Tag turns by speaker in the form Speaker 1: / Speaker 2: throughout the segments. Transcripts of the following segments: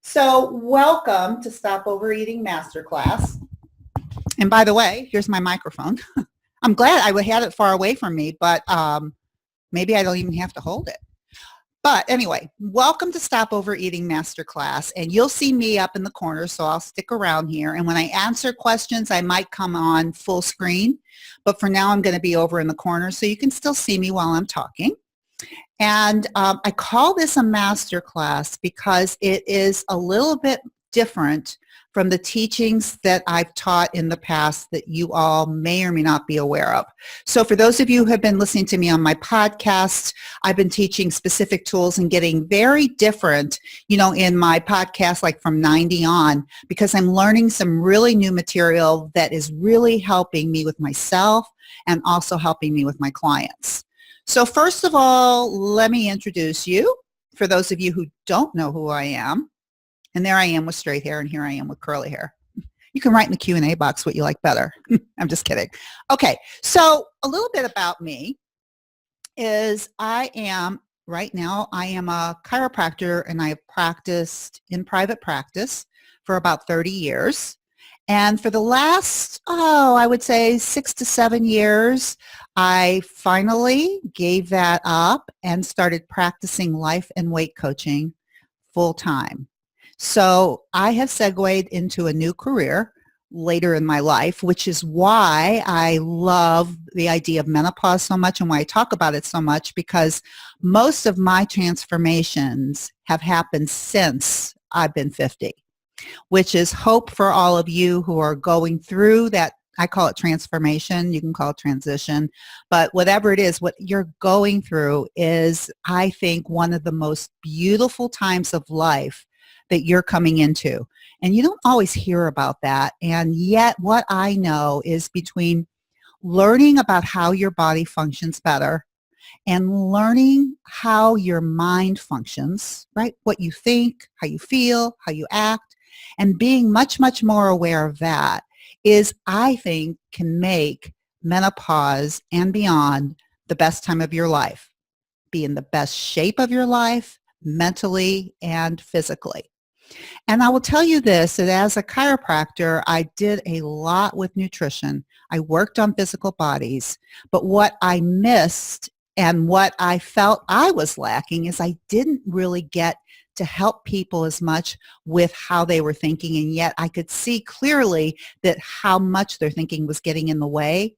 Speaker 1: So welcome to Stop Overeating Masterclass. And by the way, here's my microphone. I'm glad I had it far away from me, but maybe I don't even have to hold it. But anyway, welcome to Stop Overeating Masterclass. And you'll see me up in the corner, so I'll stick around here. And when I answer questions, I might come on full screen. But for now, I'm going to be over in the corner so you can still see me while I'm talking. And I call this a masterclass because it is a little bit different from the teachings that I've taught in the past that you all may or may not be aware of. So for those of you who have been listening to me on my podcast, I've been teaching specific tools and getting very different, in my podcast, like from 90 on, because I'm learning some really new material that is really helping me with myself and also helping me with my clients. So first of all, let me introduce you for those of you who don't know who I am. And there I am with straight hair, and here I am with curly hair. You can write in the Q&A box what you like better. I'm just kidding. Okay, so a little bit about me is right now I am a chiropractor, and I have practiced in private practice for about 30 years. And for the last, I would say 6 to 7 years, I finally gave that up and started practicing life and weight coaching full time. So I have segued into a new career later in my life, which is why I love the idea of menopause so much and why I talk about it so much, because most of my transformations have happened since I've been 50. Which is hope for all of you who are going through that. I call it transformation. You can call it transition. But whatever it is, what you're going through is, I think, one of the most beautiful times of life that you're coming into. And you don't always hear about that. And yet what I know is between learning about how your body functions better and learning how your mind functions, right? What you think, how you feel, how you act, and being much, much more aware of that is, I think, can make menopause and beyond the best time of your life. Be in the best shape of your life, mentally and physically. And I will tell you this, that as a chiropractor, I did a lot with nutrition. I worked on physical bodies, but what I missed and what I felt I was lacking is I didn't really get to help people as much with how they were thinking, and yet I could see clearly that how much their thinking was getting in the way.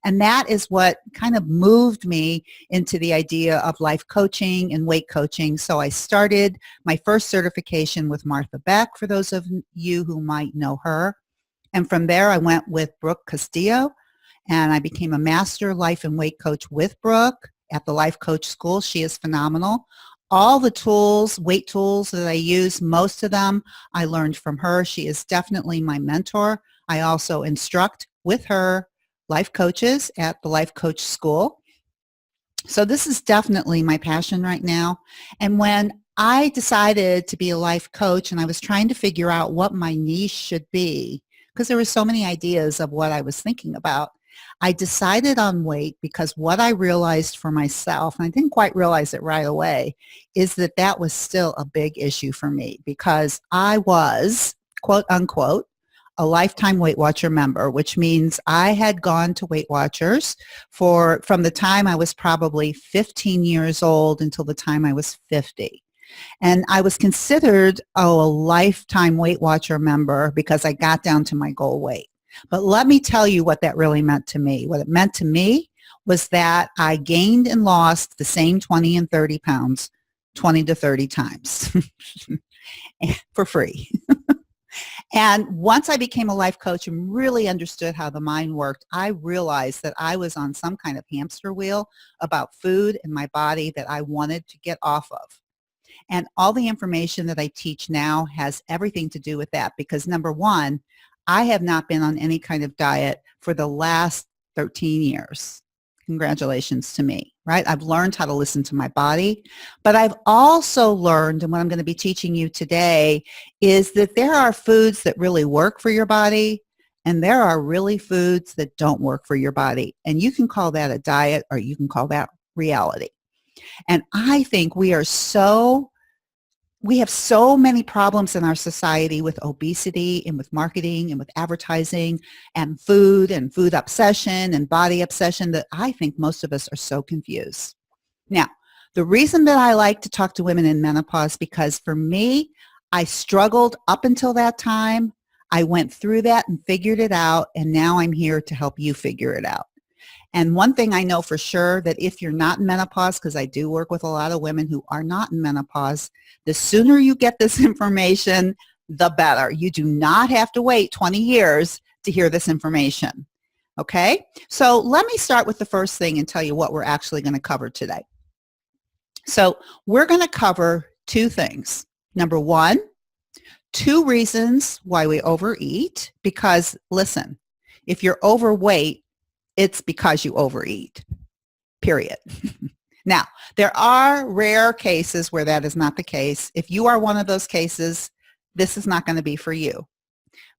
Speaker 1: And that is what kind of moved me into the idea of life coaching and weight coaching. So I started my first certification with Martha Beck, for those of you who might know her. And from there, I went with Brooke Castillo, and I became a master life and weight coach with Brooke at the Life Coach School. She is phenomenal. All the tools, weight tools that I use, most of them I learned from her. She is definitely my mentor. I also instruct with her life coaches at the Life Coach School. So this is definitely my passion right now. And when I decided to be a life coach and I was trying to figure out what my niche should be, because there were so many ideas of what I was thinking about, I decided on weight because what I realized for myself, and I didn't quite realize it right away, is that that was still a big issue for me, because I was, quote unquote, a lifetime Weight Watcher member, which means I had gone to Weight Watchers from the time I was probably 15 years old until the time I was 50. And I was considered a lifetime Weight Watcher member because I got down to my goal weight. But let me tell you what that really meant to me. What it meant to me was that I gained and lost the same 20 and 30 pounds 20 to 30 times for free. And once I became a life coach and really understood how the mind worked, I realized that I was on some kind of hamster wheel about food and my body that I wanted to get off of. And all the information that I teach now has everything to do with that, because number one, I have not been on any kind of diet for the last 13 years. Congratulations to me, right? I've learned how to listen to my body, but I've also learned, and what I'm going to be teaching you today, is that there are foods that really work for your body, and there are really foods that don't work for your body. And you can call that a diet, or you can call that reality. And I think we are so we have so many problems in our society with obesity and with marketing and with advertising and food obsession and body obsession that I think most of us are so confused. Now, the reason that I like to talk to women in menopause, because for me, I struggled up until that time. I went through that and figured it out, and now I'm here to help you figure it out. And one thing I know for sure, that if you're not in menopause, because I do work with a lot of women who are not in menopause, the sooner you get this information, the better. You do not have to wait 20 years to hear this information. Okay? So let me start with the first thing and tell you what we're actually going to cover today. So we're going to cover two things. Number one, 2 reasons why we overeat, because listen, if you're overweight, it's because you overeat, period. Now, there are rare cases where that is not the case. If you are one of those cases, this is not going to be for you.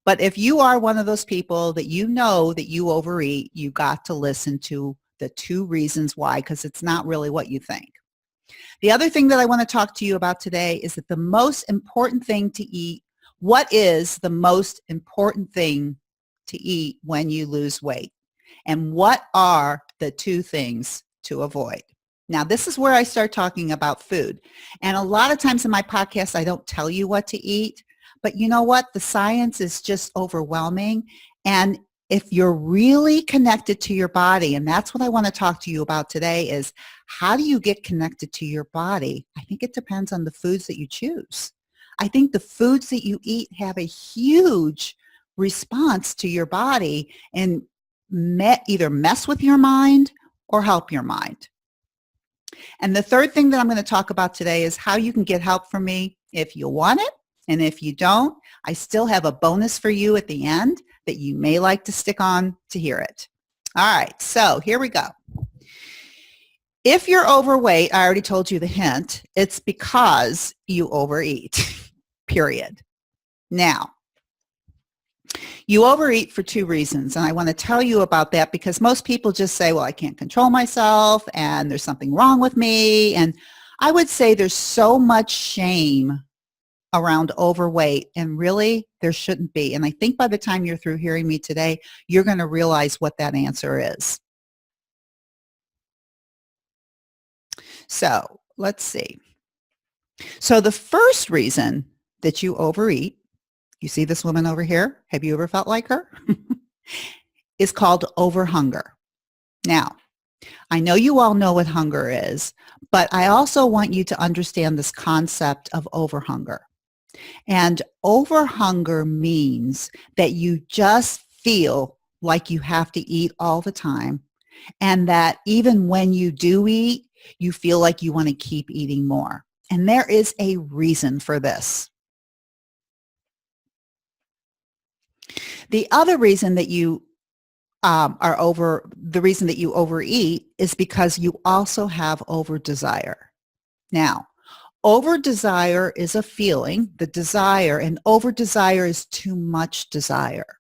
Speaker 1: But if you are one of those people that you know that you overeat, you got to listen to the 2 reasons why, because it's not really what you think. The other thing that I want to talk to you about today is that the most important thing to eat, what is the most important thing to eat when you lose weight? And what are the 2 things to avoid? Now, this is where I start talking about food. And a lot of times in my podcast, I don't tell you what to eat. But you know what? The science is just overwhelming. And if you're really connected to your body, and that's what I want to talk to you about today, is how do you get connected to your body? I think it depends on the foods that you choose. I think the foods that you eat have a huge response to your body and either mess with your mind or help your mind. And the third thing that I'm going to talk about today is how you can get help from me if you want it. And if you don't, I still have a bonus for you at the end that you may like to stick on to hear it. All right, so here we go. If you're overweight, I already told you the hint, it's because you overeat, period. Now, you overeat for 2 reasons, and I want to tell you about that because most people just say, well, I can't control myself and there's something wrong with me. And I would say there's so much shame around overweight, and really there shouldn't be. And I think by the time you're through hearing me today, you're going to realize what that answer is. So let's see. So the first reason that you overeat, you see this woman over here? Have you ever felt like her? Is called overhunger. Now, I know you all know what hunger is, but I also want you to understand this concept of overhunger. And overhunger means that you just feel like you have to eat all the time, and that even when you do eat, you feel like you want to keep eating more. And there is a reason for this. The other reason that you the reason that you overeat is because you also have over desire. Now, over desire is a feeling, the desire, and over desire is too much desire.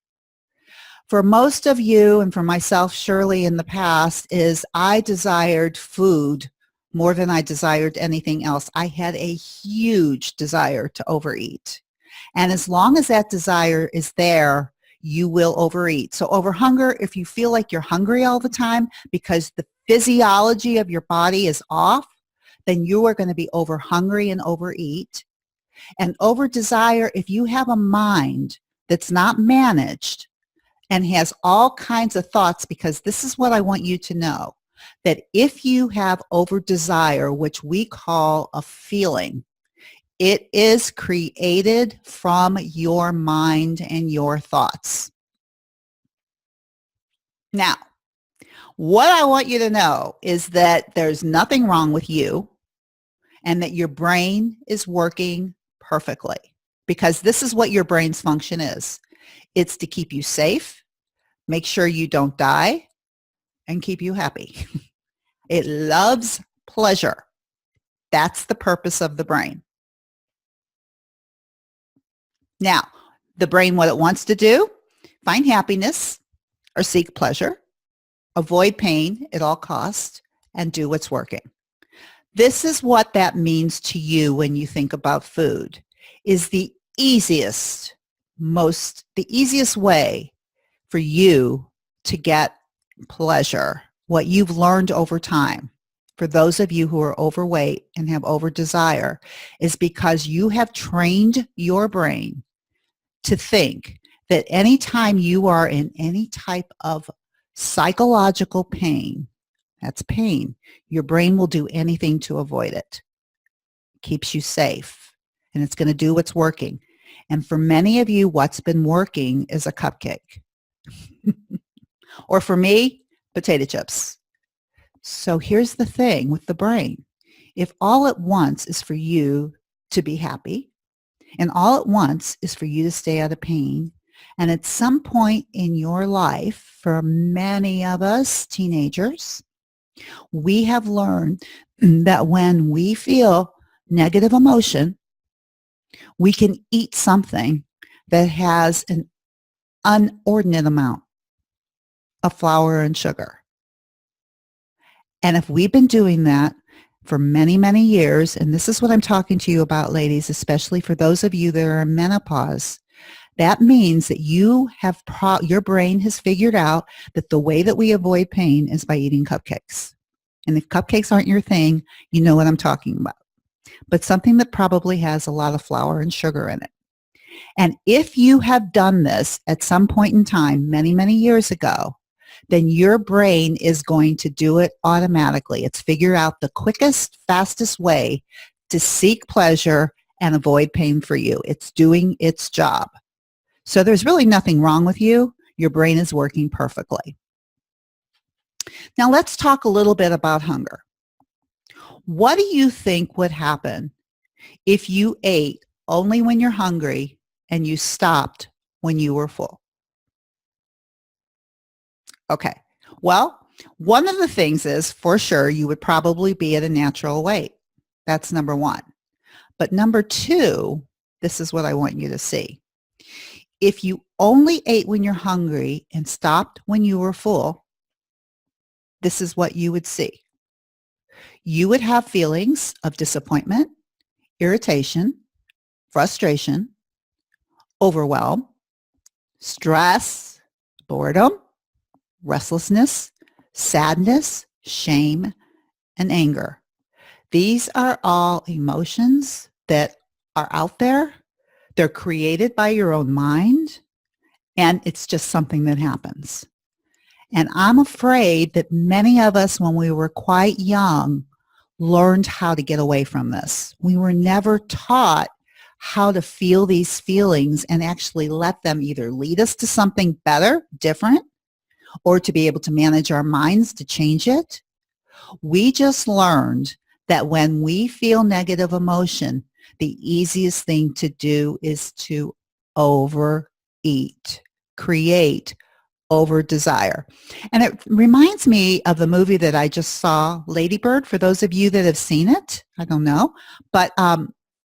Speaker 1: For most of you, and for myself, surely in the past, is I desired food more than I desired anything else. I had a huge desire to overeat. And as long as that desire is there, you will overeat. So overhunger, if you feel like you're hungry all the time because the physiology of your body is off, then you are going to be over hungry and overeat. And over desire, if you have a mind that's not managed and has all kinds of thoughts, because this is what I want you to know, that if you have over desire, which we call a feeling, it is created from your mind and your thoughts. Now, what I want you to know is that there's nothing wrong with you and that your brain is working perfectly, because this is what your brain's function is. It's to keep you safe, make sure you don't die, and keep you happy. It loves pleasure. That's the purpose of the brain. Now, the brain, what it wants to do, find happiness or seek pleasure, avoid pain at all costs, and do what's working. This is what that means to you when you think about food, is the easiest way for you to get pleasure, what you've learned over time. For those of you who are overweight and have over desire, is because you have trained your brain to think that anytime you are in any type of psychological pain, that's pain, your brain will do anything to avoid it. It keeps you safe, and it's going to do what's working. And for many of you, what's been working is a cupcake. Or for me, potato chips. So here's the thing with the brain. If all it wants is for you to be happy, and all it wants is for you to stay out of pain, and at some point in your life, for many of us teenagers, we have learned that when we feel negative emotion, we can eat something that has an inordinate amount of flour and sugar. And if we've been doing that for many, many years, and this is what I'm talking to you about, ladies, especially for those of you that are in menopause, that means that you have your brain has figured out that the way that we avoid pain is by eating cupcakes. And if cupcakes aren't your thing, you know what I'm talking about. But something that probably has a lot of flour and sugar in it. And if you have done this at some point in time, many, many years ago, then your brain is going to do it automatically. It's figured out the quickest, fastest way to seek pleasure and avoid pain for you. It's doing its job. So there's really nothing wrong with you. Your brain is working perfectly. Now let's talk a little bit about hunger. What do you think would happen if you ate only when you're hungry and you stopped when you were full? Okay. Well, one of the things is, for sure, you would probably be at a natural weight. That's number one. But number two, this is what I want you to see. If you only ate when you're hungry and stopped when you were full, this is what you would see. You would have feelings of disappointment, irritation, frustration, overwhelm, stress, boredom, restlessness, sadness, shame, and anger. These are all emotions that are out there. They're created by your own mind, and it's just something that happens. And I'm afraid that many of us, when we were quite young, learned how to get away from this. We were never taught how to feel these feelings and actually let them either lead us to something better, different, or to be able to manage our minds to change it. We just learned that when we feel negative emotion, the easiest thing to do is to overeat, create over desire. And it reminds me of the movie that I just saw, Lady Bird, for those of you that have seen it. I don't know. But I'm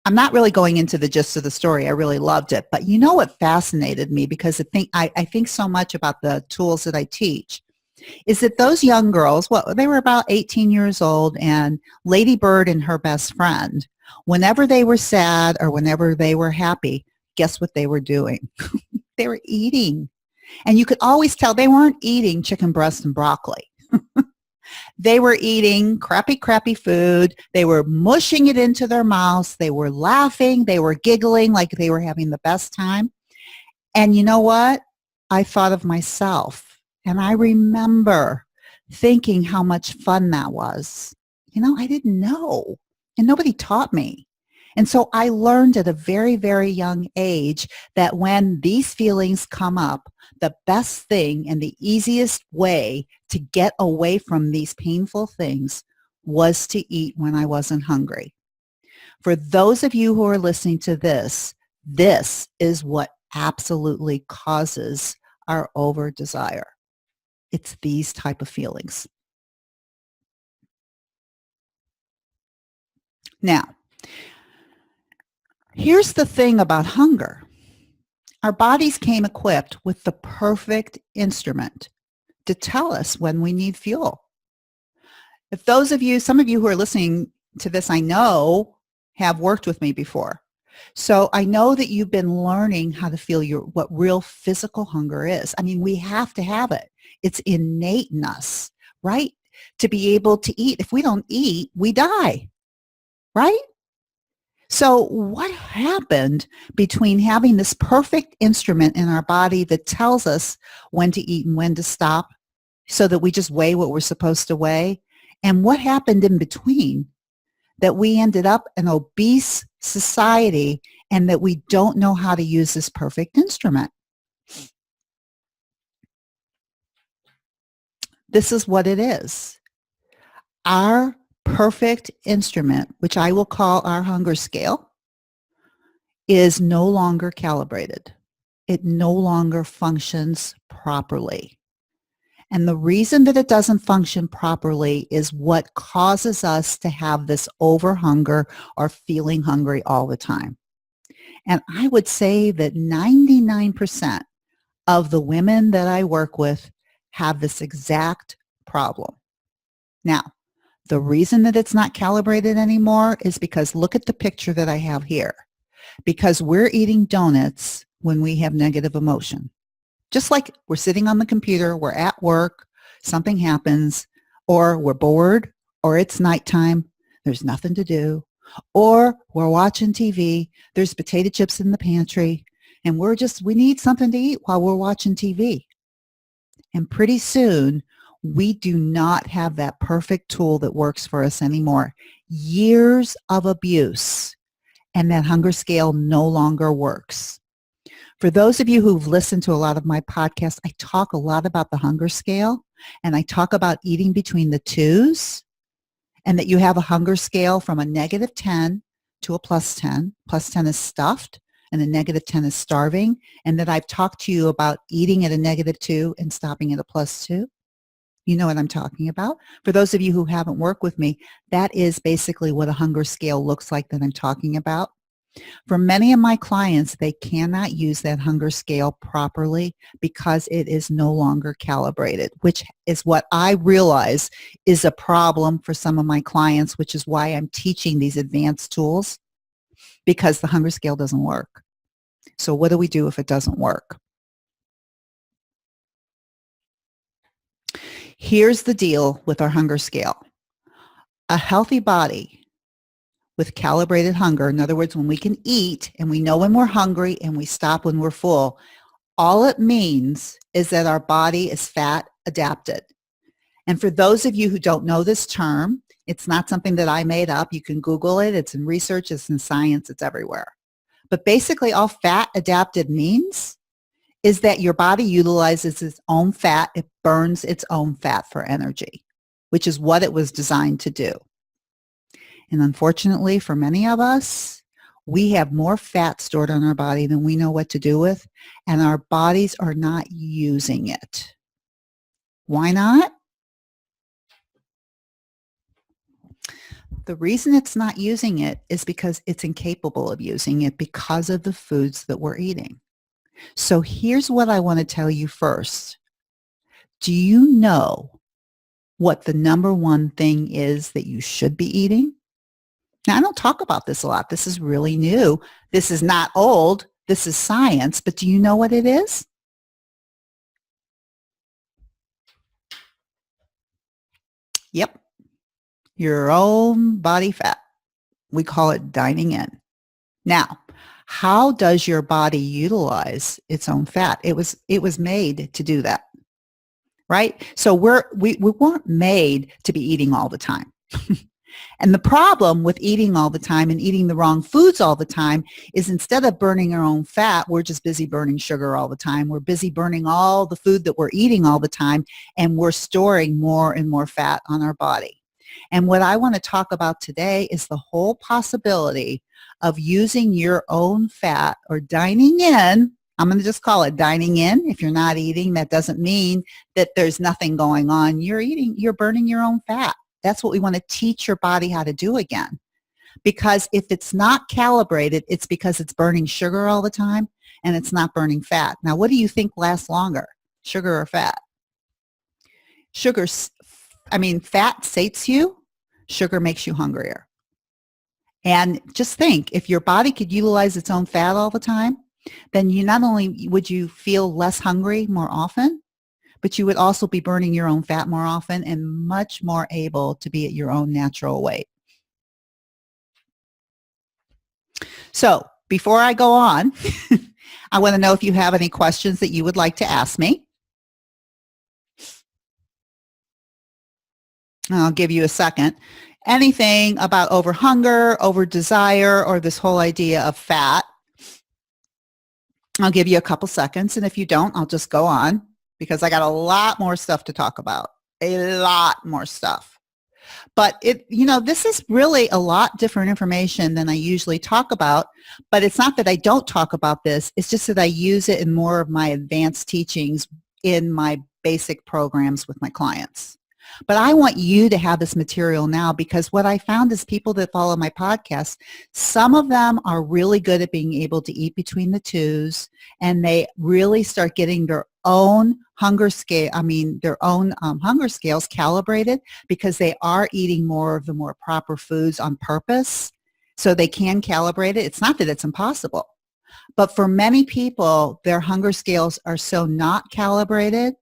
Speaker 1: not really going into the gist of the story. I really loved it. But you know what fascinated me, because I think so much about the tools that I teach, is that those young girls, well, they were about 18 years old, and Lady Bird and her best friend, whenever they were sad or whenever they were happy, guess what they were doing? They were eating. And you could always tell they weren't eating chicken breast and broccoli. They were eating crappy, crappy food. They were mushing it into their mouths. They were laughing. They were giggling like they were having the best time. And you know what? I thought of myself, and I remember thinking how much fun that was. You know, I didn't know, and nobody taught me. And so I learned at a very, very young age that when these feelings come up, the best thing and the easiest way to get away from these painful things was to eat when I wasn't hungry. For those of you who are listening to this, this is what absolutely causes our over desire. It's these type of feelings. Now, here's the thing about hunger. Our bodies came equipped with the perfect instrument to tell us when we need fuel. If those of you, some of you who are listening to this I know have worked with me before. So I know that you've been learning how to feel what real physical hunger is. I mean, we have to have it. It's innate in us, right? To be able to eat. If we don't eat, we die, right? So what happened between having this perfect instrument in our body that tells us when to eat and when to stop so that we just weigh what we're supposed to weigh? And what happened in between that we ended up an obese society and that we don't know how to use this perfect instrument? This is what it is. Our perfect instrument, which I will call our hunger scale, is no longer calibrated. It no longer functions properly. And the reason that it doesn't function properly is what causes us to have this overhunger or feeling hungry all the time. And I would say that 99% of the women that I work with have this exact problem. Now, the reason that it's not calibrated anymore is because look at the picture that I have here. Because we're eating donuts when we have negative emotion. Just like we're sitting on the computer, we're at work, something happens, or we're bored, or it's nighttime, there's nothing to do, or we're watching TV, there's potato chips in the pantry, and we need something to eat while we're watching TV. And pretty soon, we do not have that perfect tool that works for us anymore. Years of abuse, and that hunger scale no longer works. For those of you who've listened to a lot of my podcasts, I talk a lot about the hunger scale, and I talk about eating between the twos, and that you have a hunger scale from a negative 10 to a plus 10. Plus 10 is stuffed, and a negative 10 is starving, and that I've talked to you about eating at a negative 2 and stopping at a plus 2. You know what I'm talking about. For those of you who haven't worked with me, that is basically what a hunger scale looks like that I'm talking about. For many of my clients, they cannot use that hunger scale properly because it is no longer calibrated, which is what I realize is a problem for some of my clients, which is why I'm teaching these advanced tools, because the hunger scale doesn't work. So what do we do if it doesn't work? Here's the deal with our hunger scale. A healthy body with calibrated hunger, in other words, when we can eat and we know when we're hungry and we stop when we're full, all it means is that our body is fat adapted. And for those of you who don't know this term, it's not something that I made up. You can Google it. It's in research. It's in science. It's everywhere. But basically all fat adapted means is that your body utilizes its own fat. It burns its own fat for energy, which is what it was designed to do. And unfortunately, for many of us, we have more fat stored on our body than we know what to do with, and our bodies are not using it. Why not? The reason it's not using it is because it's incapable of using it because of the foods that we're eating. So here's what I want to tell you first. Do you know what the number one thing is that you should be eating? Now, I don't talk about this a lot. This is really new. This is not old. This is science. But do you know what it is? Yep. Your own body fat. We call it dining in. Now, how does your body utilize its own fat? It was made to do that, right? So we weren't made to be eating all the time. And the problem with eating all the time and eating the wrong foods all the time is instead of burning our own fat, we're just busy burning sugar all the time. We're busy burning all the food that we're eating all the time, and we're storing more and more fat on our body. And what I want to talk about today is the whole possibility of using your own fat or dining in. I'm going to just call it dining in. If you're not eating, that doesn't mean that there's nothing going on. You're eating, you're burning your own fat. That's what we want to teach your body how to do again. Because if it's not calibrated, it's because it's burning sugar all the time and it's not burning fat. Now, what do you think lasts longer, sugar or fat? Fat sates you. Sugar makes you hungrier. And just think, if your body could utilize its own fat all the time, then you not only would you feel less hungry more often, but you would also be burning your own fat more often and much more able to be at your own natural weight. So before I go on, I want to know if you have any questions that you would like to ask me. I'll give you a second. Anything about over hunger, over desire, or this whole idea of fat, I'll give you a couple seconds. And if you don't, I'll just go on because I got a lot more stuff to talk about, a lot more stuff. But this is really a lot different information than I usually talk about. But it's not that I don't talk about this. It's just that I use it in more of my advanced teachings in my basic programs with my clients. But I want you to have this material now because what I found is people that follow my podcast, some of them are really good at being able to eat between the twos, and they really start getting their own hunger scales calibrated because they are eating more of the more proper foods on purpose. So they can calibrate it. It's not that it's impossible. But for many people, their hunger scales are so not calibrated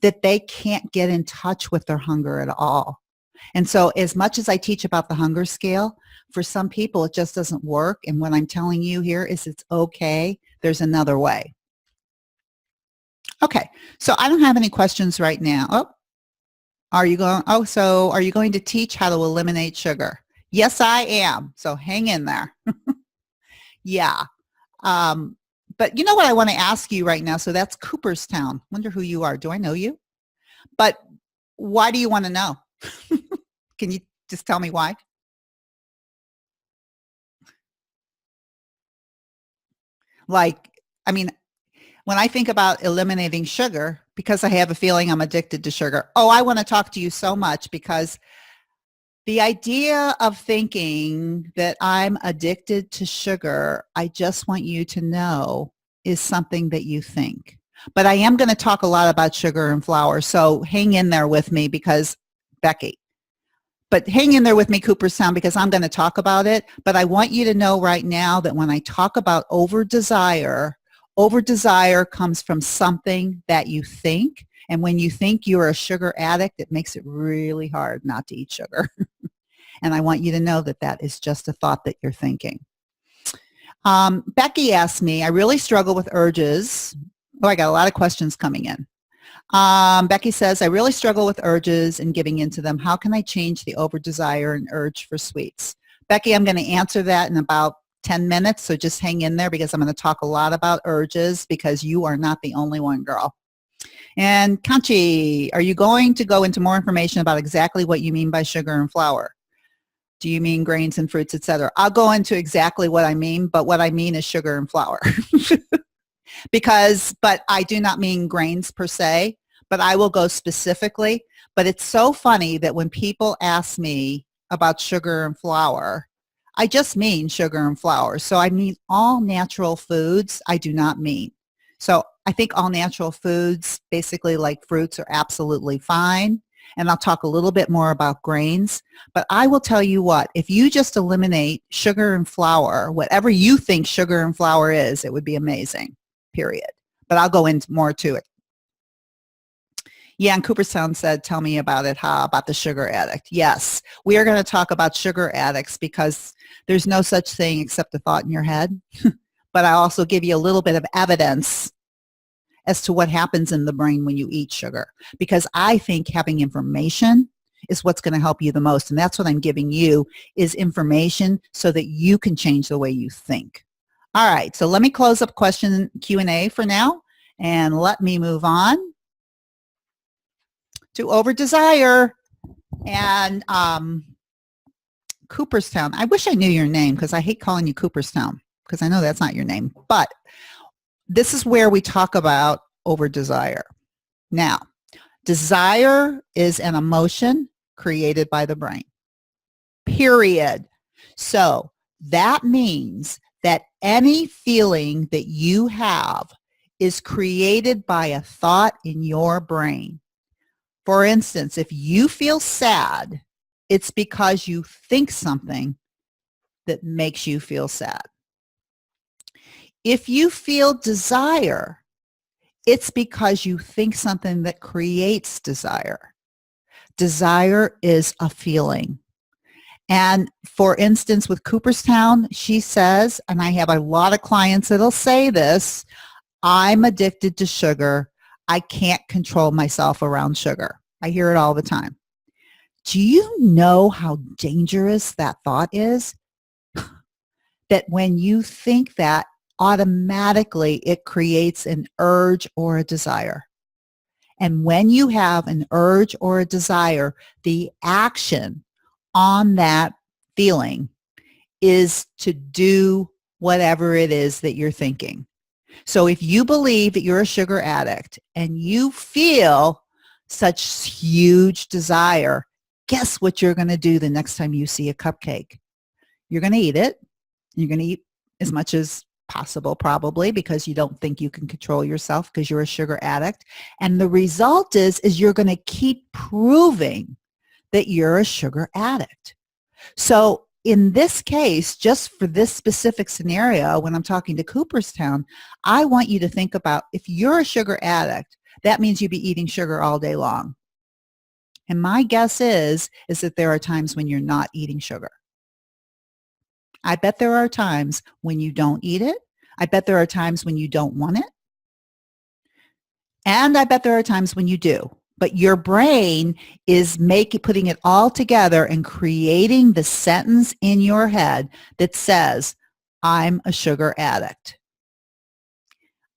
Speaker 1: that they can't get in touch with their hunger at all. And so as much as I teach about the hunger scale, for some people it just doesn't work. And what I'm telling you here is it's okay. There's another way. Okay, so I don't have any questions right now. Are you going to teach how to eliminate sugar? Yes, I am. So hang in there. Yeah. But you know what I want to ask you right now? So that's Cooperstown. Wonder who you are. Do I know you? But why do you want to know? Can you just tell me why? When I think about eliminating sugar, because I have a feeling I'm addicted to sugar. Oh, I want to talk to you so much because the idea of thinking that I'm addicted to sugar, I just want you to know, is something that you think. But I am going to talk a lot about sugar and flour, so hang in there with me because, Becky, but hang in there with me, Cooperstown, because I'm going to talk about it. But I want you to know right now that when I talk about over-desire comes from something that you think. And when you think you're a sugar addict, it makes it really hard not to eat sugar. And I want you to know that that is just a thought that you're thinking. Becky asked me, I really struggle with urges. Oh, I got a lot of questions coming in. Becky says, I really struggle with urges and giving into them. How can I change the over-desire and urge for sweets? Becky, I'm going to answer that in about 10 minutes, so just hang in there because I'm going to talk a lot about urges because you are not the only one, girl. And Kanchi, are you going to go into more information about exactly what you mean by sugar and flour? Do you mean grains and fruits, etc.? I'll go into exactly what I mean, but what I mean is sugar and flour. But I do not mean grains per se, but I will go specifically. But it's so funny that when people ask me about sugar and flour, I just mean sugar and flour. So I mean all natural foods, I do not mean. So I think all natural foods, basically like fruits, are absolutely fine. And I'll talk a little bit more about grains. But I will tell you what, if you just eliminate sugar and flour, whatever you think sugar and flour is, it would be amazing, period. But I'll go into more to it. Yeah, and Cooperstown said, tell me about it, about the sugar addict. Yes, we are going to talk about sugar addicts because there's no such thing except a thought in your head. But I also give you a little bit of evidence as to what happens in the brain when you eat sugar. Because I think having information is what's going to help you the most. And that's what I'm giving you, is information so that you can change the way you think. All right, so let me close up question Q&A for now. And let me move on to over-desire. And Cooperstown, I wish I knew your name because I hate calling you Cooperstown because I know that's not your name. But this is where we talk about over-desire. Now, desire is an emotion created by the brain, period. So that means that any feeling that you have is created by a thought in your brain. For instance, if you feel sad, it's because you think something that makes you feel sad. If you feel desire, it's because you think something that creates desire. Desire is a feeling. And for instance, with Cooperstown, she says, and I have a lot of clients that'll say this, I'm addicted to sugar. I can't control myself around sugar. I hear it all the time. Do you know how dangerous that thought is? That when you think that, automatically it creates an urge or a desire. And when you have an urge or a desire, the action on that feeling is to do whatever it is that you're thinking. So if you believe that you're a sugar addict and you feel such huge desire, guess what you're going to do the next time you see a cupcake? You're going to eat it. You're going to eat as much as possible, probably, because you don't think you can control yourself because you're a sugar addict. And the result is you're going to keep proving that you're a sugar addict. So in this case, just for this specific scenario, when I'm talking to Cooperstown, I want you to think about, if you're a sugar addict, that means you'd be eating sugar all day long. And my guess is that there are times when you're not eating sugar. I bet there are times when you don't eat it. I bet there are times when you don't want it. And I bet there are times when you do. But your brain is putting it all together and creating the sentence in your head that says, I'm a sugar addict.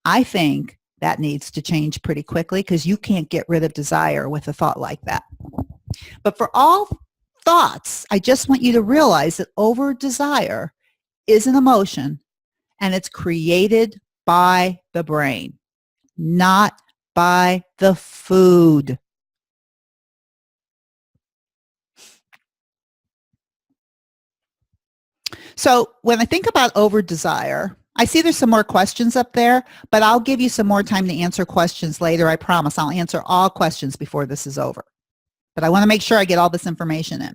Speaker 1: I think that needs to change pretty quickly, because you can't get rid of desire with a thought like that. But for all thoughts, I just want you to realize that over desire is an emotion, and it's created by the brain, not by the food. So when I think about over desire, I see there's some more questions up there, but I'll give you some more time to answer questions later. I promise I'll answer all questions before this is over. But I want to make sure I get all this information in.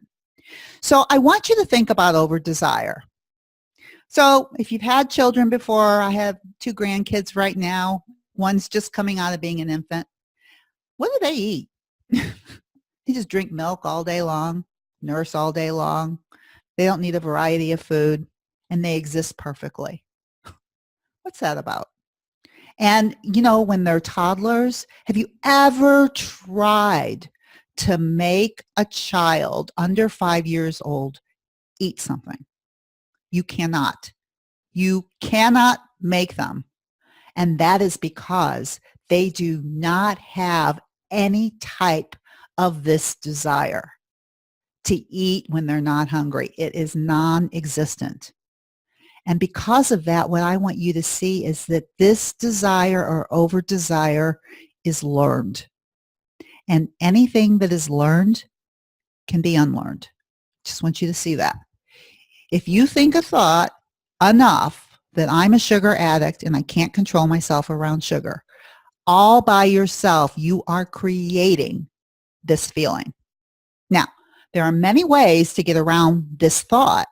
Speaker 1: So I want you to think about over desire. So if you've had children before, I have 2 grandkids right now. One's just coming out of being an infant. What do they eat? They just drink milk all day long, nurse all day long. They don't need a variety of food, and they exist perfectly. What's that about? And, you know, when they're toddlers, have you ever tried to make a child under 5 years old eat something? You cannot. You cannot make them. And that is because they do not have any type of this desire to eat when they're not hungry. It is non-existent. And because of that, what I want you to see is that this desire or over desire is learned. And anything that is learned can be unlearned. Just want you to see that. If you think a thought enough that I'm a sugar addict and I can't control myself around sugar, all by yourself, you are creating this feeling. Now, there are many ways to get around this thought,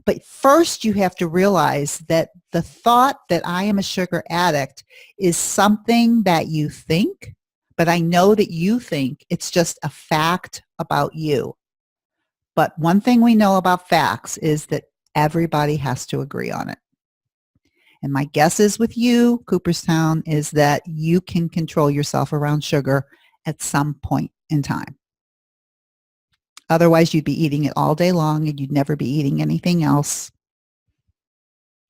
Speaker 1: but first you have to realize that the thought that I am a sugar addict is something that you think, but I know that you think it's just a fact about you. But one thing we know about facts is that everybody has to agree on it. And my guess is with you, Cooperstown, is that you can control yourself around sugar at some point in time. Otherwise, you'd be eating it all day long and you'd never be eating anything else.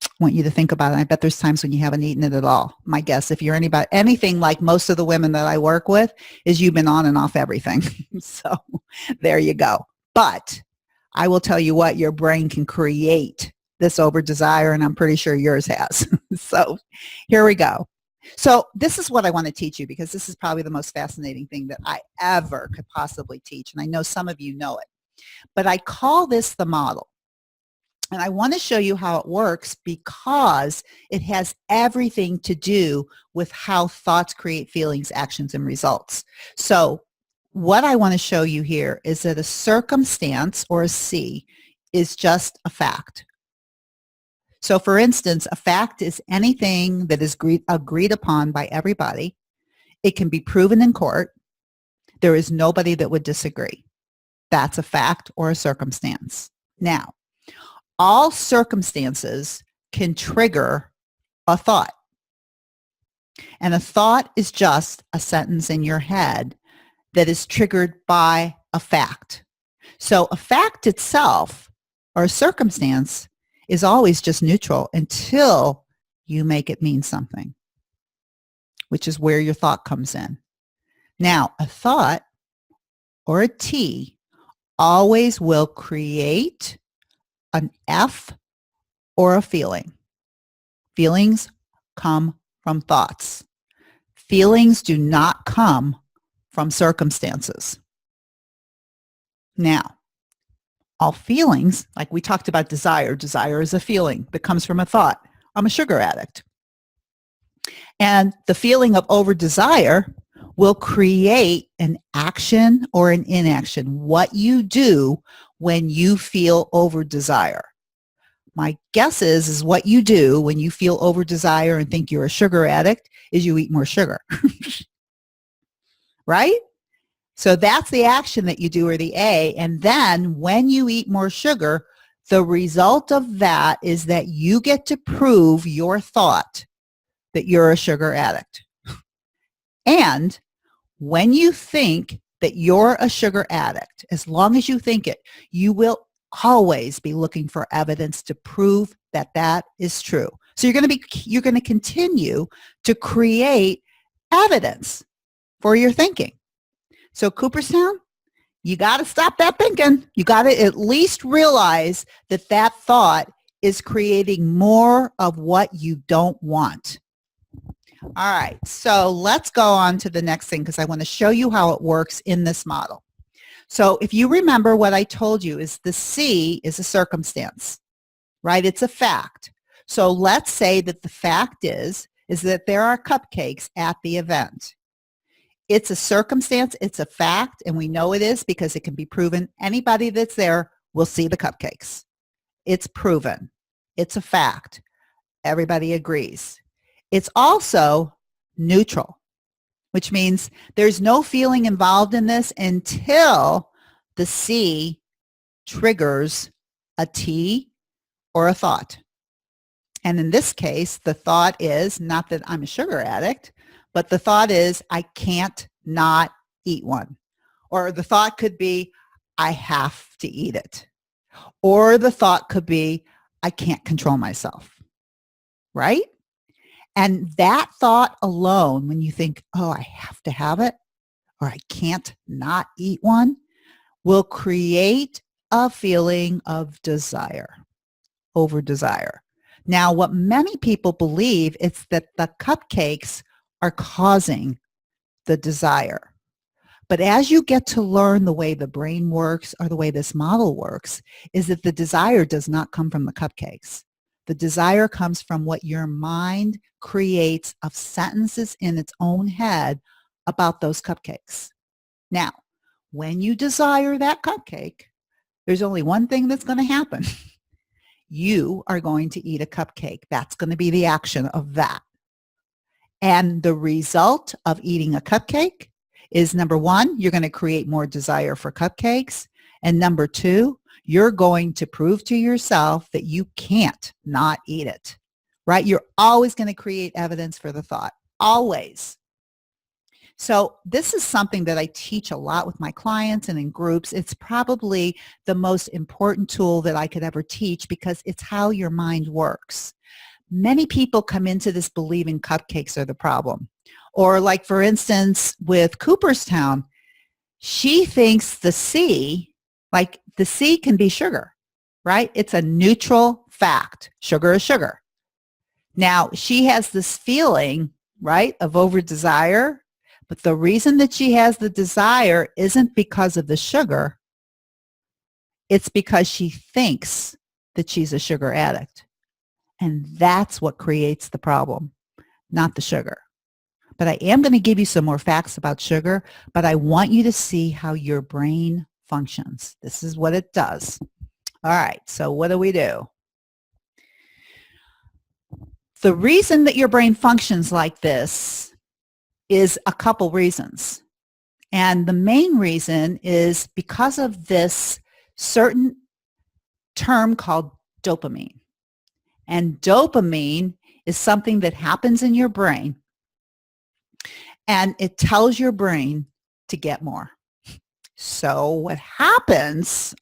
Speaker 1: I want you to think about it. I bet there's times when you haven't eaten it at all. My guess, if you're anything like most of the women that I work with, is you've been on and off everything. So there you go. But I will tell you what, your brain can create this over desire, and I'm pretty sure yours has. So here we go. So this is what I want to teach you, because this is probably the most fascinating thing that I ever could possibly teach. And I know some of you know it, but I call this the model. And I want to show you how it works, because it has everything to do with how thoughts create feelings, actions, and results. So what I want to show you here is that a circumstance, or a C, is just a fact. So for instance, a fact is anything that is agreed upon by everybody. It can be proven in court. There is nobody that would disagree. That's a fact or a circumstance. Now, all circumstances can trigger a thought. And a thought is just a sentence in your head that is triggered by a fact. So a fact itself or a circumstance is always just neutral until you make it mean something, which is where your thought comes in. Now, a thought or a T always will create an F or a feeling. Feelings come from thoughts. Feelings do not come from circumstances. Now, all feelings, like we talked about desire is a feeling that comes from a thought. I'm a sugar addict. And the feeling of over-desire will create an action or an inaction, what you do when you feel over-desire. My guess is what you do when you feel over-desire and think you're a sugar addict is you eat more sugar. Right? So that's the action that you do, or the A. And then when you eat more sugar, the result of that is that you get to prove your thought that you're a sugar addict. And when you think that you're a sugar addict, as long as you think it, you will always be looking for evidence to prove that that is true. So you're going to continue to create evidence for your thinking. So Cooperstown, you got to stop that thinking. You got to at least realize that that thought is creating more of what you don't want. All right, so let's go on to the next thing because I want to show you how it works in this model. So if you remember what I told you is the C is a circumstance, right? It's a fact. So let's say that the fact is that there are cupcakes at the event. It's a circumstance, it's a fact, and we know it is because it can be proven. Anybody that's there will see the cupcakes. It's proven. It's a fact. Everybody agrees. It's also neutral, which means there's no feeling involved in this until the C triggers a T or a thought. And in this case, the thought is not that I'm a sugar addict, but the thought is I can't not eat one. Or the thought could be I have to eat it. Or the thought could be I can't control myself. Right? And that thought alone, when you think, oh, I have to have it, or I can't not eat one, will create a feeling of desire, over desire. Now, what many people believe is that the cupcakes are causing the desire. But as you get to learn the way the brain works or the way this model works, is that the desire does not come from the cupcakes. The desire comes from what your mind creates of sentences in its own head about those cupcakes. Now, when you desire that cupcake, there's only one thing that's going to happen. You are going to eat a cupcake. That's going to be the action of that. And the result of eating a cupcake is, number one, you're going to create more desire for cupcakes. And number two, you're going to prove to yourself that you can't not eat it, right? You're always going to create evidence for the thought, always. So this is something that I teach a lot with my clients and in groups. It's probably the most important tool that I could ever teach because it's how your mind works. Many people come into this believing cupcakes are the problem. Or like, for instance, with Cooperstown, she thinks the C, like the C can be sugar, right? It's a neutral fact. Sugar is sugar. Now, she has this feeling, right, of over-desire, but the reason that she has the desire isn't because of the sugar. It's because she thinks that she's a sugar addict. And that's what creates the problem, not the sugar. But I am going to give you some more facts about sugar, but I want you to see how your brain functions. This is what it does. All right, so what do? The reason that your brain functions like this is a couple reasons. And the main reason is because of this certain term called dopamine. And dopamine is something that happens in your brain, and it tells your brain to get more. So what happens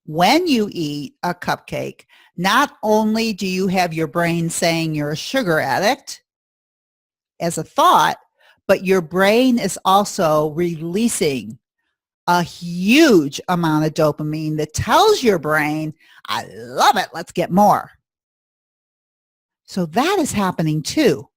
Speaker 1: when you eat a cupcake, not only do you have your brain saying you're a sugar addict as a thought, but your brain is also releasing a huge amount of dopamine that tells your brain, I love it, let's get more. So that is happening too.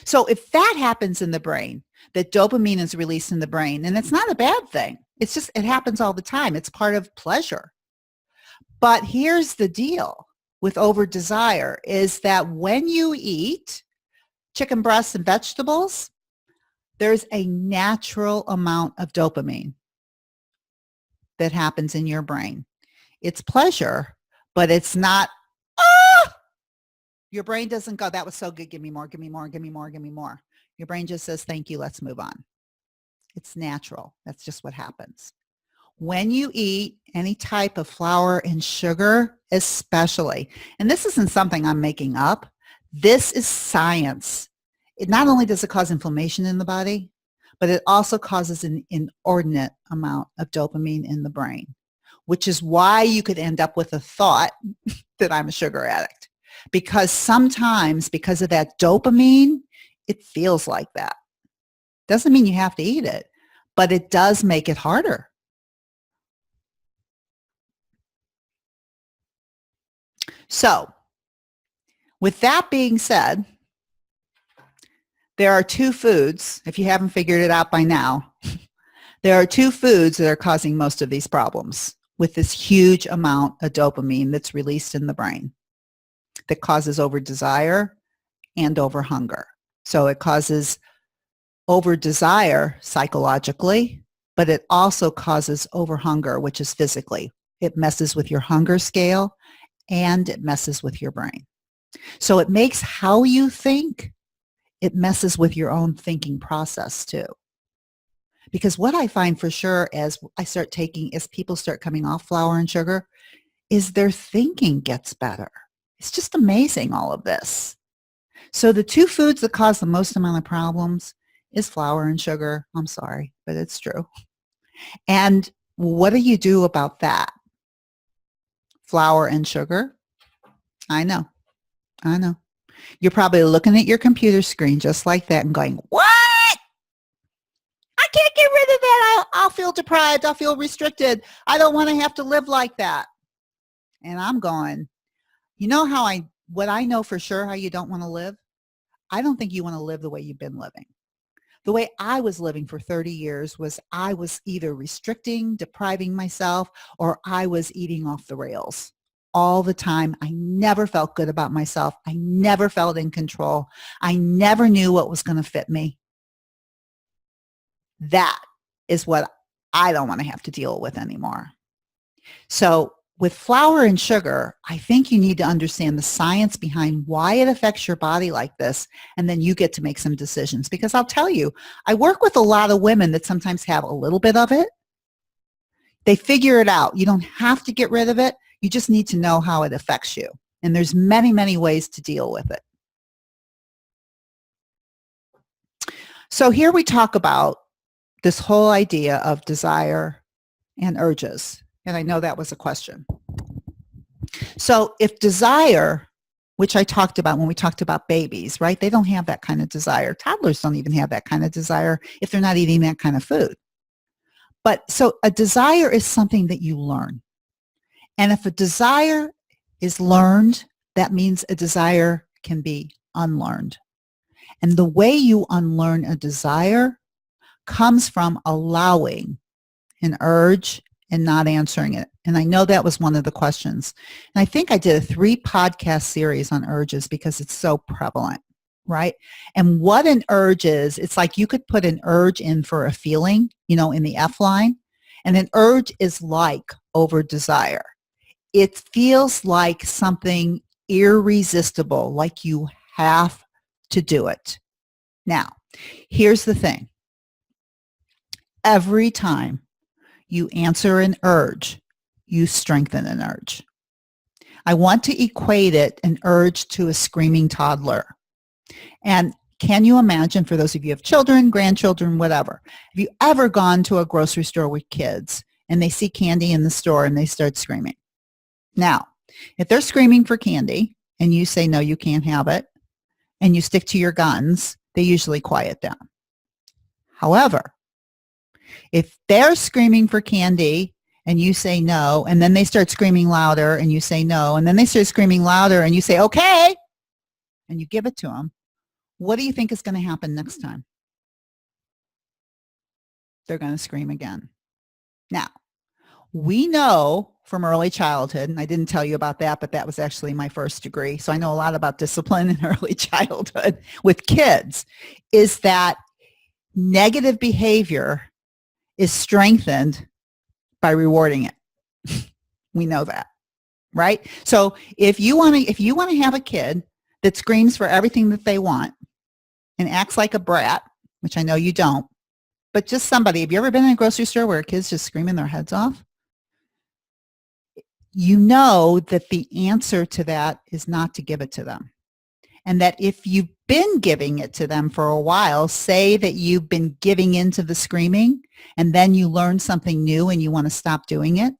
Speaker 1: So if that happens in the brain, that dopamine is released in the brain, and it's not a bad thing. It's just, it happens all the time. It's part of pleasure. But here's the deal with over desire is that when you eat chicken breasts and vegetables, there's a natural amount of dopamine that happens in your brain. It's pleasure, but it's not, your brain doesn't go, that was so good, give me more, give me more, give me more, give me more. Your brain just says, thank you, let's move on. It's natural. That's just what happens. When you eat any type of flour and sugar, especially, and this isn't something I'm making up, this is science. It not only does it cause inflammation in the body, but it also causes an inordinate amount of dopamine in the brain, which is why you could end up with a thought that I'm a sugar addict. Because sometimes, because of that dopamine, it feels like that. Doesn't mean you have to eat it, but it does make it harder. So, with that being said, there are two foods, if you haven't figured it out by now, there are two foods that are causing most of these problems with this huge amount of dopamine that's released in the brain that causes over desire and over hunger. So it causes over desire psychologically, but it also causes over hunger, which is physically. It messes with your hunger scale and it messes with your brain. So it makes how you think, it messes with your own thinking process too. Because what I find for sure as people start coming off flour and sugar, is their thinking gets better. It's just amazing, all of this. So the two foods that cause the most amount of problems is flour and sugar. I'm sorry, but it's true. And what do you do about that? Flour and sugar? I know. You're probably looking at your computer screen just like that and going, what? I can't get rid of that. I'll feel deprived. I'll feel restricted. I don't want to have to live like that. And I'm going, you know what I know for sure how you don't want to live? I don't think you want to live the way you've been living. The way I was living for 30 years was I was either restricting, depriving myself, or I was eating off the rails all the time. I never felt good about myself. I never felt in control. I never knew what was going to fit me. That is what I don't want to have to deal with anymore. So with flour and sugar, I think you need to understand the science behind why it affects your body like this, and then you get to make some decisions. Because I'll tell you, I work with a lot of women that sometimes have a little bit of it. They figure it out. You don't have to get rid of it. You just need to know how it affects you. And there's many, many ways to deal with it. So here we talk about this whole idea of desire and urges. And I know that was a question. So if desire, which I talked about when we talked about babies, right? They don't have that kind of desire. Toddlers don't even have that kind of desire if they're not eating that kind of food. But so a desire is something that you learn. And if a desire is learned, that means a desire can be unlearned. And the way you unlearn a desire comes from allowing an urge and not answering it. And I know that was one of the questions. And I think I did a 3-podcast series on urges because it's so prevalent, right? And what an urge is, it's like you could put an urge in for a feeling, in the F line. And an urge is like over desire. It feels like something irresistible, like you have to do it. Now, here's the thing. Every time you answer an urge, you strengthen an urge. I want to equate an urge to a screaming toddler. And can you imagine, for those of you who have children, grandchildren, whatever, have you ever gone to a grocery store with kids and they see candy in the store and they start screaming? Now, if they're screaming for candy and you say, no, you can't have it, and you stick to your guns, they usually quiet down. However, if they're screaming for candy and you say no, and then they start screaming louder and you say no, and then they start screaming louder and you say, okay, and you give it to them, what do you think is going to happen next time? They're going to scream again. Now, we know from early childhood, and I didn't tell you about that, but that was actually my first degree, so I know a lot about discipline in early childhood with kids, is that negative behavior is strengthened by rewarding it. We know that, right? So if you want to have a kid that screams for everything that they want and acts like a brat, which I know you don't, but just somebody, have you ever been in a grocery store where kids just screaming their heads off? You know that the answer to that is not to give it to them. And that if you've been giving it to them for a while, say that you've been giving into the screaming and then you learn something new and you want to stop doing it,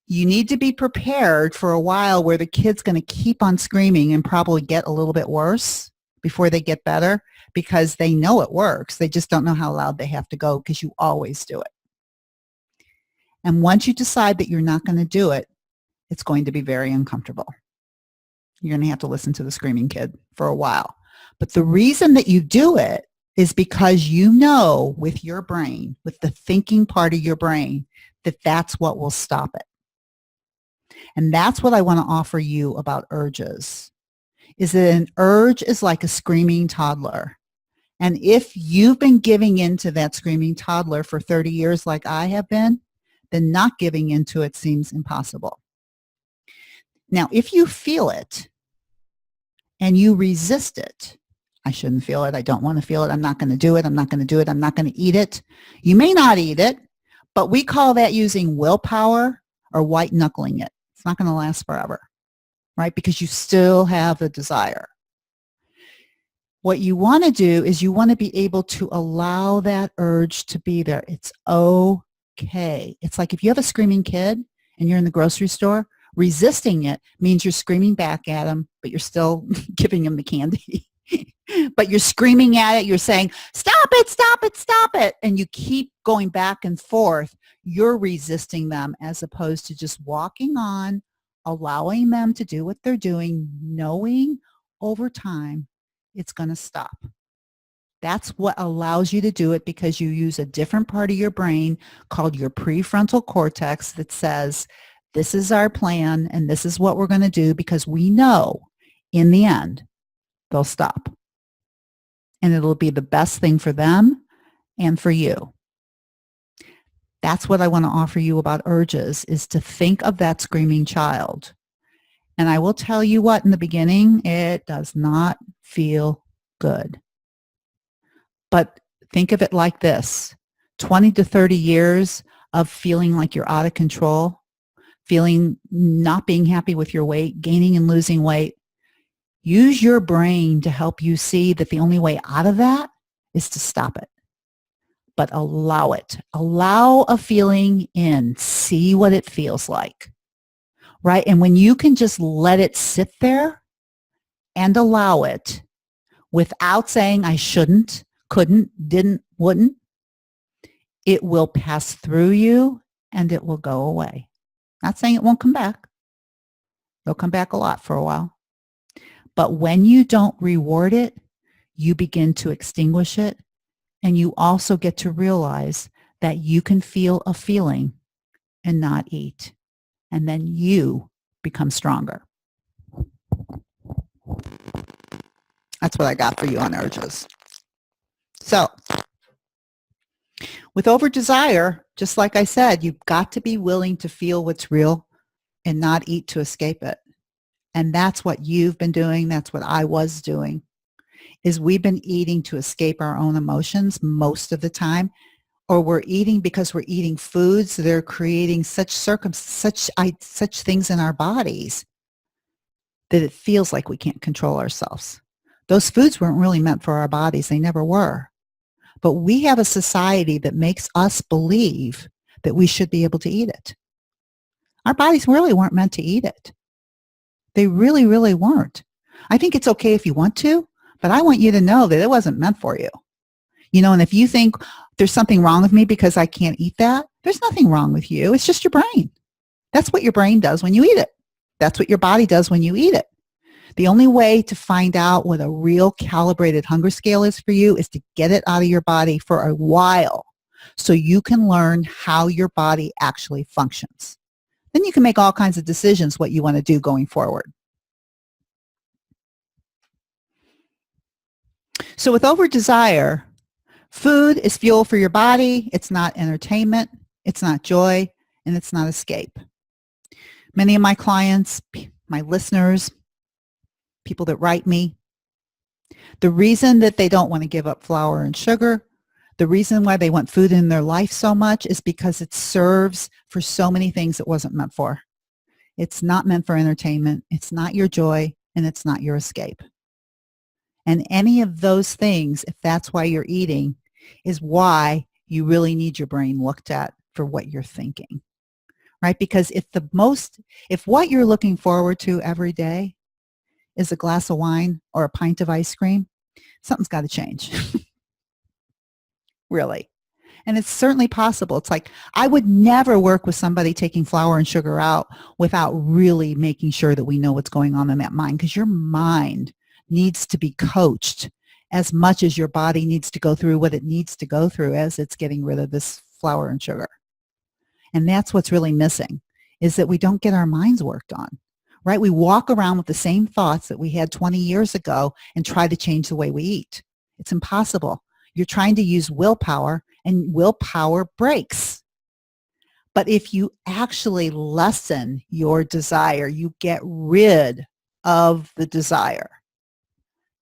Speaker 1: you need to be prepared for a while where the kid's going to keep on screaming and probably get a little bit worse before they get better, because they know it works. They just don't know how loud they have to go, because you always do it. And once you decide that you're not going to do it, it's going to be very uncomfortable. You're going to have to listen to the screaming kid for a while. But the reason that you do it is because you know with your brain, with the thinking part of your brain, that that's what will stop it. And that's what I want to offer you about urges, is that an urge is like a screaming toddler. And if you've been giving into that screaming toddler for 30 years like I have been, then not giving into it seems impossible. Now, if you feel it and you resist it, I shouldn't feel it, I don't want to feel it, I'm not going to do it, I'm not going to do it, I'm not going to eat it. You may not eat it, but we call that using willpower or white knuckling it. It's not going to last forever, right? Because you still have the desire. What you want to do is you want to be able to allow that urge to be there. It's okay. It's like if you have a screaming kid and you're in the grocery store, resisting it means you're screaming back at him, but you're still giving him the candy. But you're screaming at it. You're saying, stop it, stop it, stop it. And you keep going back and forth. You're resisting them as opposed to just walking on, allowing them to do what they're doing, knowing over time it's going to stop. That's what allows you to do it, because you use a different part of your brain called your prefrontal cortex that says, this is our plan and this is what we're going to do, because we know in the end they'll stop. And it'll be the best thing for them and for you. That's what I want to offer you about urges, is to think of that screaming child. And I will tell you what, in the beginning, it does not feel good. But think of it like this: 20 to 30 years of feeling like you're out of control, feeling not being happy with your weight, gaining and losing weight. Use your brain to help you see that the only way out of that is to stop it. But allow it. Allow a feeling in. See what it feels like. Right? And when you can just let it sit there and allow it without saying I shouldn't, couldn't, didn't, wouldn't, it will pass through you and it will go away. Not saying it won't come back. It'll come back a lot for a while. But when you don't reward it, you begin to extinguish it, and you also get to realize that you can feel a feeling and not eat. And then you become stronger. That's what I got for you on urges. So, with over desire, just like I said, you've got to be willing to feel what's real and not eat to escape it. And that's what you've been doing. That's what I was doing, is we've been eating to escape our own emotions most of the time, or we're eating because we're eating foods that are creating such things in our bodies that it feels like we can't control ourselves. Those foods weren't really meant for our bodies. They never were. But we have a society that makes us believe that we should be able to eat it. Our bodies really weren't meant to eat it. They really, really weren't. I think it's okay if you want to, but I want you to know that it wasn't meant for you. And if you think there's something wrong with me because I can't eat that, there's nothing wrong with you. It's just your brain. That's what your brain does when you eat it. That's what your body does when you eat it. The only way to find out what a real calibrated hunger scale is for you is to get it out of your body for a while so you can learn how your body actually functions. Then you can make all kinds of decisions what you want to do going forward. So with over-desire, food is fuel for your body. It's not entertainment. It's not joy. And it's not escape. Many of my clients, my listeners, people that write me, the reason that they don't want to give up flour and sugar, the reason why they want food in their life so much is because it serves for so many things it wasn't meant for. It's not meant for entertainment. It's not your joy, and it's not your escape. And any of those things, if that's why you're eating, is why you really need your brain looked at for what you're thinking, right? Because if what you're looking forward to every day is a glass of wine or a pint of ice cream, something's got to change. Really. And it's certainly possible. It's like I would never work with somebody taking flour and sugar out without really making sure that we know what's going on in that mind, because your mind needs to be coached as much as your body needs to go through what it needs to go through as it's getting rid of this flour and sugar. And that's what's really missing, is that we don't get our minds worked on, right? We walk around with the same thoughts that we had 20 years ago and try to change the way we eat. It's impossible. You're trying to use willpower, and willpower breaks. But if you actually lessen your desire, you get rid of the desire,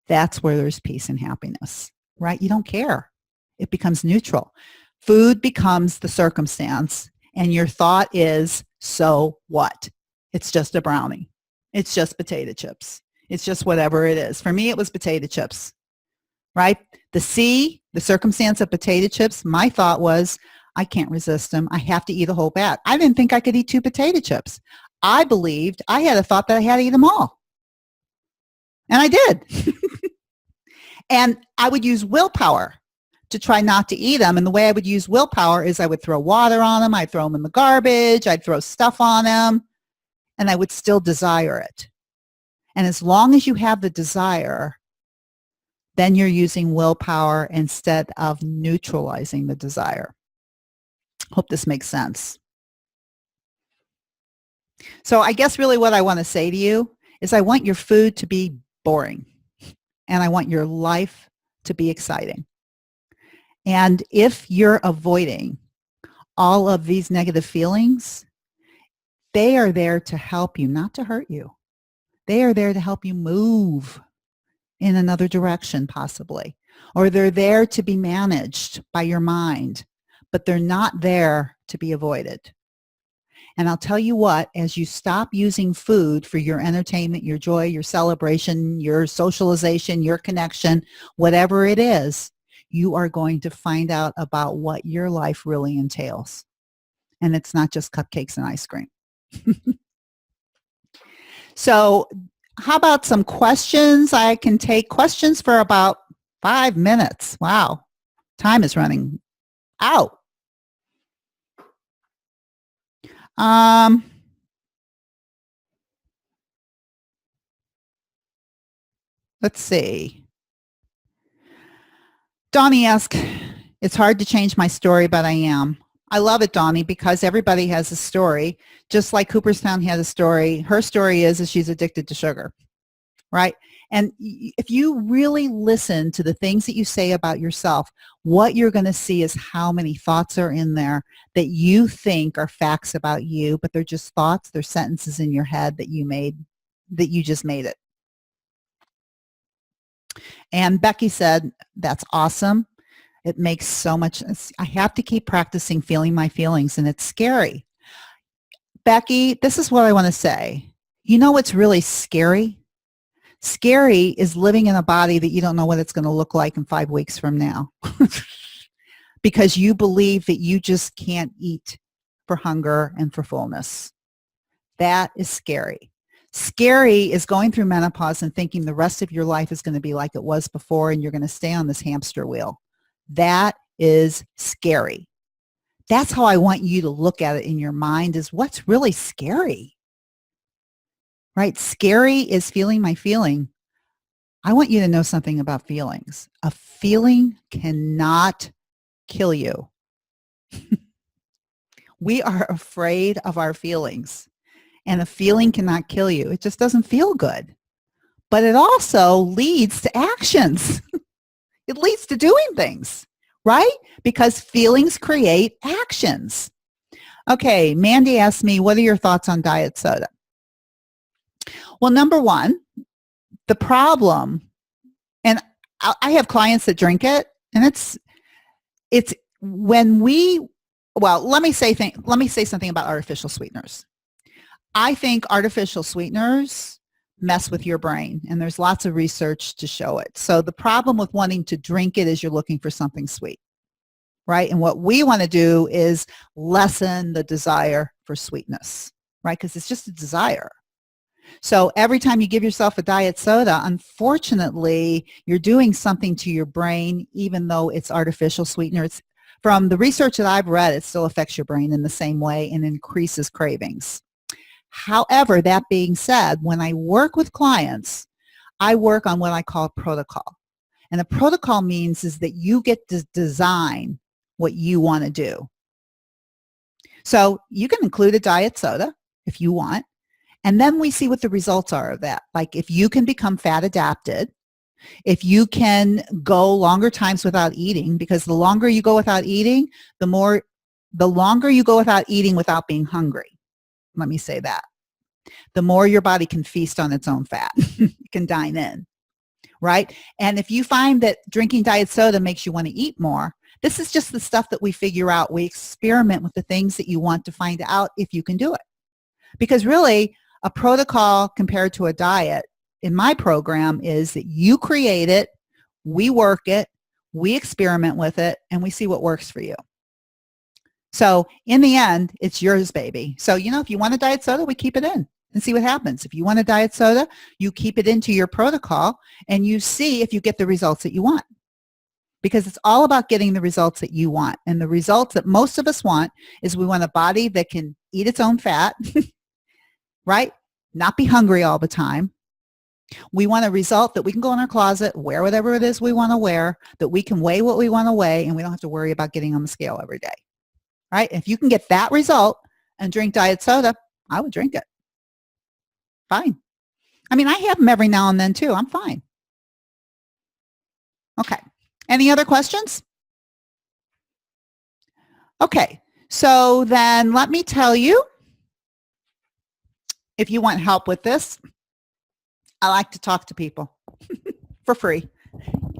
Speaker 1: that's where there's peace and happiness, right? You don't care. It becomes neutral. Food becomes the circumstance, and your thought is, so what? It's just a brownie. It's just potato chips. It's just whatever it is. For me, it was potato chips, right? The circumstance of potato chips, my thought was, I can't resist them. I have to eat a whole bag. I didn't think I could eat 2 potato chips. I had a thought that I had to eat them all. And I did. And I would use willpower to try not to eat them. And the way I would use willpower is I would throw water on them. I'd throw them in the garbage. I'd throw stuff on them. And I would still desire it. And as long as you have the desire, then you're using willpower instead of neutralizing the desire. Hope this makes sense. So I guess really what I want to say to you is I want your food to be boring, and I want your life to be exciting. And if you're avoiding all of these negative feelings, they are there to help you, not to hurt you. They are there to help you move in another direction, possibly. Or they're there to be managed by your mind, but they're not there to be avoided. And I'll tell you what, as you stop using food for your entertainment, your joy, your celebration, your socialization, your connection, whatever it is, you are going to find out about what your life really entails. And it's not just cupcakes and ice cream. So how about some questions? I can take questions for about 5 minutes. Wow, time is running out. Let's see. Donnie asked, it's hard to change my story, but I am. I love it, Donnie, because everybody has a story. Just like Cooperstown had a story. Her story is she's addicted to sugar, right? And if you really listen to the things that you say about yourself, what you're going to see is how many thoughts are in there that you think are facts about you, but they're just thoughts, they're sentences in your head that you made that you just made it. And Becky said, that's awesome. It makes so much sense. I have to keep practicing feeling my feelings, and it's scary. Becky, this is what I want to say. You know what's really scary? Scary is living in a body that you don't know what it's going to look like in 5 weeks from now. Because you believe that you just can't eat for hunger and for fullness. That is scary. Scary is going through menopause and thinking the rest of your life is going to be like it was before and you're going to stay on this hamster wheel. That is scary. That's how I want you to look at it in your mind, is what's really scary. Right? Scary is feeling my feeling. I want you to know something about feelings. A feeling cannot kill you. We are afraid of our feelings, and a feeling cannot kill you. It just doesn't feel good. But it also leads to actions. It leads to doing things, right? Because feelings create actions. Okay, Mandy asked me, what are your thoughts on diet soda? Well, number one, the problem, and I have clients that drink it, and it's when we, well, let me say something about artificial sweeteners. I think artificial sweeteners mess with your brain, and there's lots of research to show it. So the problem with wanting to drink it is you're looking for something sweet, right? And what we want to do is lessen the desire for sweetness, right? Because it's just a desire. So every time you give yourself a diet soda, unfortunately, you're doing something to your brain, even though it's artificial sweetener. It's, from the research that I've read, it still affects your brain in the same way and increases cravings. However, that being said, when I work with clients, I work on what I call protocol. And a protocol means is that you get to design what you want to do. So you can include a diet soda if you want. And then we see what the results are of that. Like if you can become fat adapted, if you can go longer times without eating, because the longer you go without eating, the longer you go without eating without being hungry. Let me say that. The more your body can feast on its own fat. It can dine in, right? And if you find that drinking diet soda makes you want to eat more, this is just the stuff that we figure out. We experiment with the things that you want to find out if you can do it. Because really, a protocol compared to a diet in my program is that you create it, we work it, we experiment with it, and we see what works for you. So in the end, it's yours, baby. So, if you want a diet soda, we keep it in and see what happens. If you want a diet soda, you keep it into your protocol and you see if you get the results that you want. Because it's all about getting the results that you want. And the results that most of us want is we want a body that can eat its own fat, right? Not be hungry all the time. We want a result that we can go in our closet, wear whatever it is we want to wear, that we can weigh what we want to weigh, and we don't have to worry about getting on the scale every day, right? If you can get that result and drink diet soda, I would drink it. Fine. I mean, I have them every now and then too. I'm fine. Okay. Any other questions? Okay. So then let me tell you, if you want help with this, I like to talk to people for free.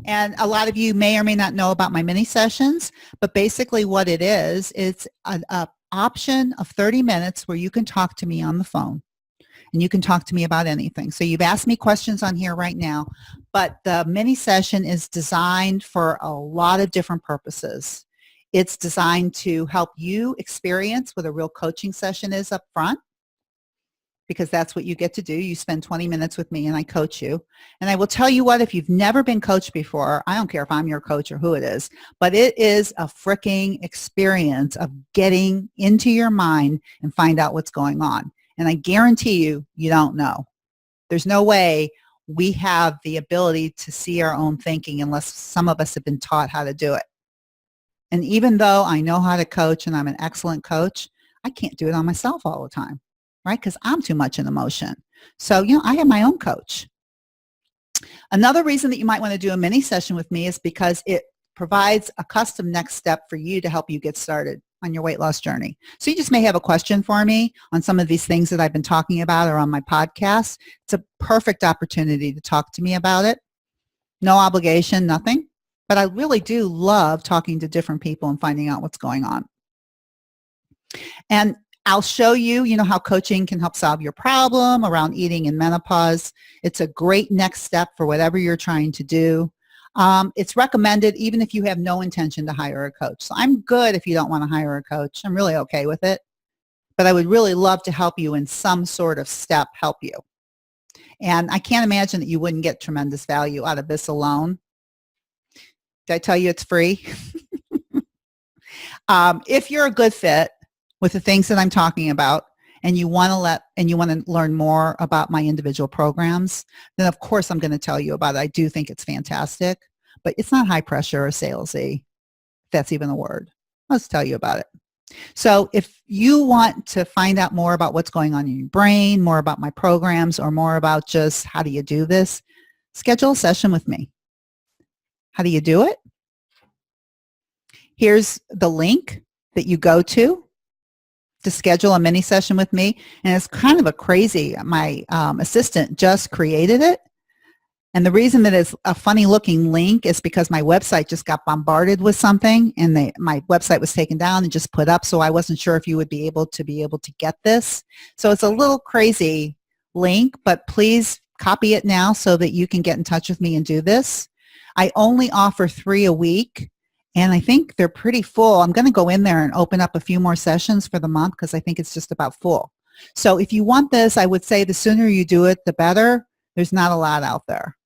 Speaker 1: And a lot of you may or may not know about my mini sessions, but basically what it is, it's an option of 30 minutes where you can talk to me on the phone and you can talk to me about anything. So you've asked me questions on here right now, but the mini session is designed for a lot of different purposes. It's designed to help you experience what a real coaching session is up front, because that's what you get to do. You spend 20 minutes with me and I coach you. And I will tell you what, if you've never been coached before, I don't care if I'm your coach or who it is, but it is a freaking experience of getting into your mind and find out what's going on. And I guarantee you, you don't know. There's no way we have the ability to see our own thinking unless some of us have been taught how to do it. And even though I know how to coach and I'm an excellent coach, I can't do it on myself all the time. Right? Because I'm too much in emotion. So, I have my own coach. Another reason that you might want to do a mini session with me is because it provides a custom next step for you to help you get started. on your weight loss journey. So you just may have a question for me on some of these things that I've been talking about or on my podcast. It's a perfect opportunity to talk to me about it. No obligation, nothing. But I really do love talking to different people and finding out what's going on. And I'll show you, how coaching can help solve your problem around eating in menopause. It's a great next step for whatever you're trying to do. It's recommended even if you have no intention to hire a coach. So I'm good if you don't want to hire a coach. I'm really okay with it. But I would really love to help you in some sort of step, help you. And I can't imagine that you wouldn't get tremendous value out of this alone. Did I tell you it's free? If you're a good fit with the things that I'm talking about and you want to learn more about my individual programs, then of course I'm going to tell you about it. I do think it's fantastic, but it's not high pressure or salesy, if that's even a word. I'll just tell you about it. So if you want to find out more about what's going on in your brain, more about my programs, or more about just how do you do this, schedule a session with me. How do you do it? Here's the link that you go to schedule a mini session with me. And it's kind of a crazy, my assistant just created it. And the reason that it's a funny looking link is because my website just got bombarded with something and my website was taken down and just put up. So I wasn't sure if you would be able to get this. So it's a little crazy link, but please copy it now so that you can get in touch with me and do this. I only offer 3 a week. And I think they're pretty full. I'm going to go in there and open up a few more sessions for the month because I think it's just about full. So if you want this, I would say the sooner you do it, the better. There's not a lot out there.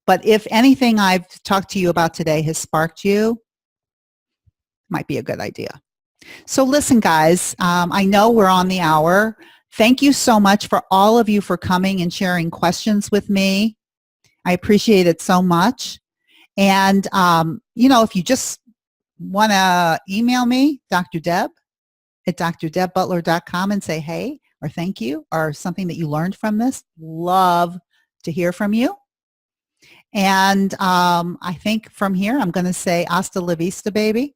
Speaker 1: But if anything I've talked to you about today has sparked you, might be a good idea. So listen, guys, I know we're on the hour. Thank you so much for all of you for coming and sharing questions with me. I appreciate it so much. And, if you just want to email me, Dr. Deb at drdebbutler.com and say, hey, or thank you, or something that you learned from this, love to hear from you. And I think from here, I'm going to say hasta la vista, baby.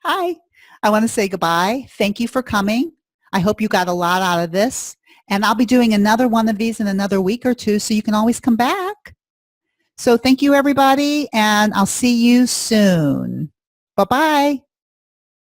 Speaker 1: Hi. I want to say goodbye. Thank you for coming. I hope you got a lot out of this. And I'll be doing another one of these in another week or two, so you can always come back. So thank you, everybody, and I'll see you soon. Bye-bye.